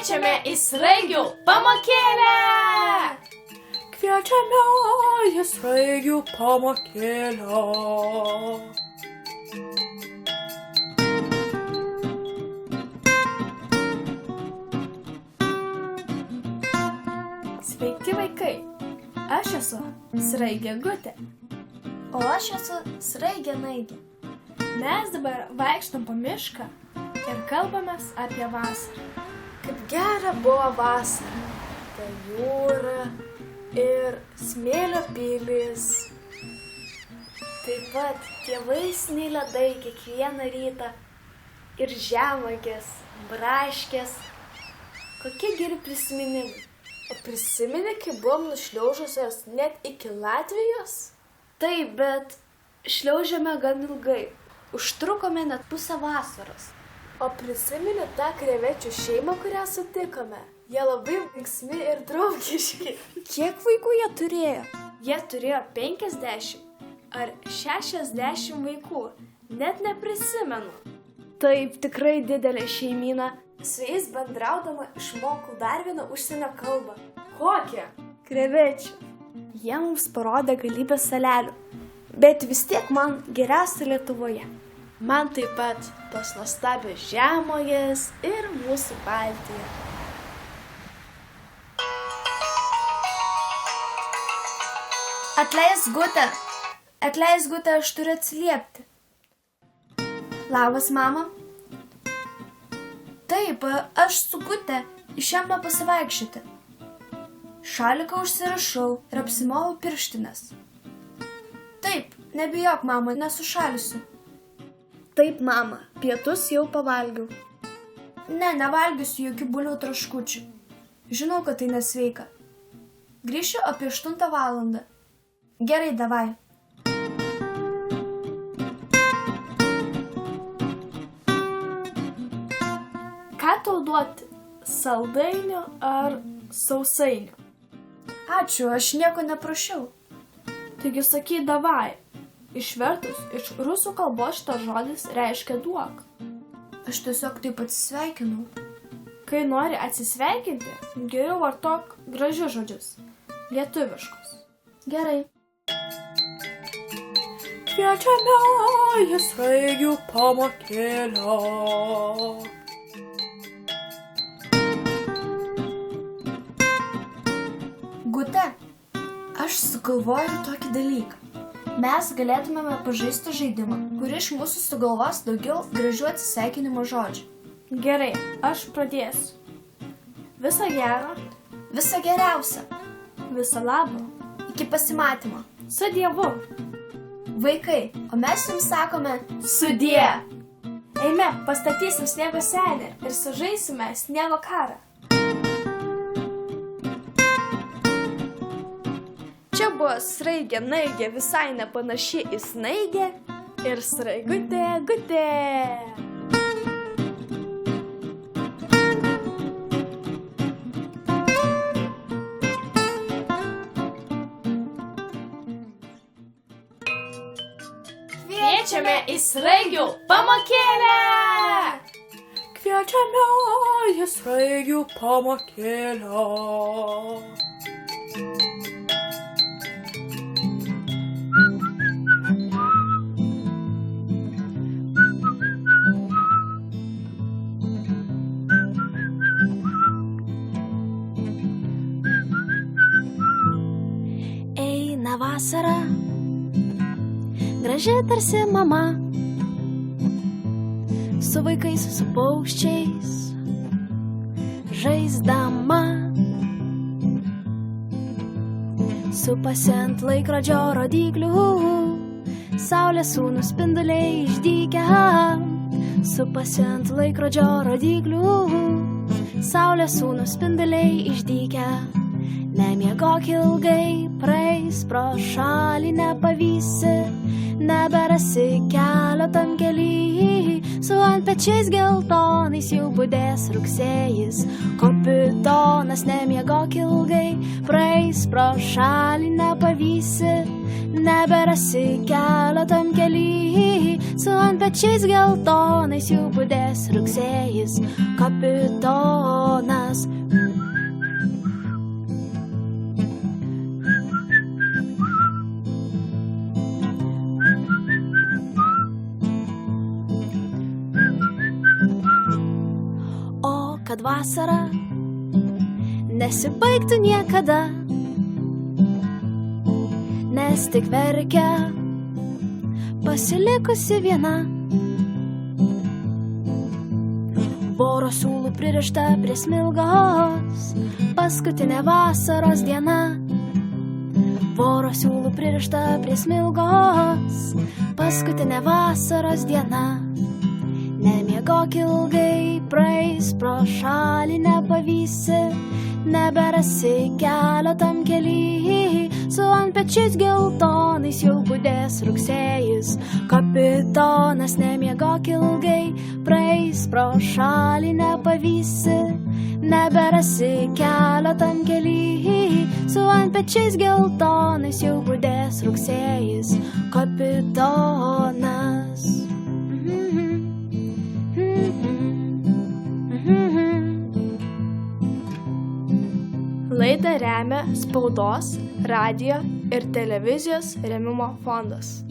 Kviečiame į sraigių pamokėlę! Kviečiame į sraigių pamokėlę. Sveiki vaikai, aš esu sraigė Gutė. O aš esu sraigė Naigė. Mes dabar vaikštam po mišką ir kalbamės apie vasarą. Kaip gera buvo vasara. Ta jūra ir smėlio pilys. Taip pat tie vaisiniai ledai kiekvieną rytą. Ir žemuogės, braškės. Kokie geri prisiminimai. O prisimeni, kai buvom nušliaužusios net iki Latvijos? Taip, bet šliaužėme gan ilgai. Užtrukome net pusę vasaros. O prisimeni tą krevečių šeimą, kurią sutikome? Jie labai linksmi ir draugiški. Kiek vaikų jie turėjo? Jie turėjo 50 ar 60 vaikų. Net neprisimenu. Taip, tikrai didelė šeimyna. Su jais bendraudama išmokau dar vieną užsienio kalbą. Kokią? Krevečių. Jie mums parodė galybę salelių, bet vis tiek man geriausia Lietuvoje. Man taip pat tos nuostabios žemuogės ir mūsų Baltija. Atleisk Gutė, aš turiu atsiliepti. Labas, mama. Taip, aš su Gutė išėjome pasivaikščioti. Šaliką užsirašau ir apsimovau pirštines. Taip, nebijok, mama, nesušalysiu. Taip, mama, pietus jau pavalgiau. Ne, nevalgysiu jokių bulvių traškučių. Žinau, kad tai nesveika. Grįšiu apie 8 valandą. Gerai, davai. Ką tau duoti? Saldainių ar sausainių? Ačiū, aš nieko neprašiau. Taigi sakyk davai. Išvertus iš rusų kalbos šitas žodis reiškia duok. Aš tiesiog taip atsisveikinau. Kai nori atsisveikinti, geriau vartok gražius žodžius. Lietuviškus. Gerai. Kviečiame į sraigių pamokėlę. Gute, aš sugalvoju tokį dalyką. Mes galėtumėme pažaisti žaidimą, kuri iš mūsų sugalvos daugiau gražių atsisveikinimo žodžių. Gerai, aš pradėsiu. Viso gero. Viso geriausio. Viso labo. Iki pasimatymo. Su Dievu. Vaikai, o mes jums sakome sudie. Eime, pastatysim sniego senį ir sužaisime sniego karą. Čia buvo sraigė Naigė, visai nepanaši į snaigę. Ir sraigutė Gutė. Kviečiame į sraigių pamokėlę! Kviečiame į sraigių pamokėlę. Eina vasara, graži tarsi mama, su vaikais, su paukščiais, žaisdama. Supasi ant laikrodžio rodyklių, saulės sūnų spinduliai išdykę. Supasi ant laikrodžio rodyklių, saulės sūnų spinduliai išdykę. Nemiegok ilgai, praeis pro šalį nepavysi, neberasi kelio tam kely. Su ant pečiais geltonais jau budės rugsėjis. Kapitonas, nemiegok ilgai, praeis pro šalį nepavysi, neberasi kelio tam kely. Su ant ant pečiais geltonais jau budės rugsėjis, kapitonas. O kad vasara nesibaigtų niekada, nes tik verkia pasilikusi viena. Voro siūlų pririšta prie smilgos, paskutinė vasaros diena. Voro siūlų pririšta prie smilgos, paskutinė vasaros diena. Nemiegok ilgai, praeis pro šalį, nepavysi, neberasi kelio tam kely. Su ant pečiais geltonais jau budės rugsėjis, kapitonas. Nemiegok ilgai, praeis pro šalį, nepavysi, neberasi kelio tam kely. Su ant pečiais geltonais jau budės rugsėjis, kapitonas. Laidą remia Spaudos, radijo ir televizijos rėmimo fondas.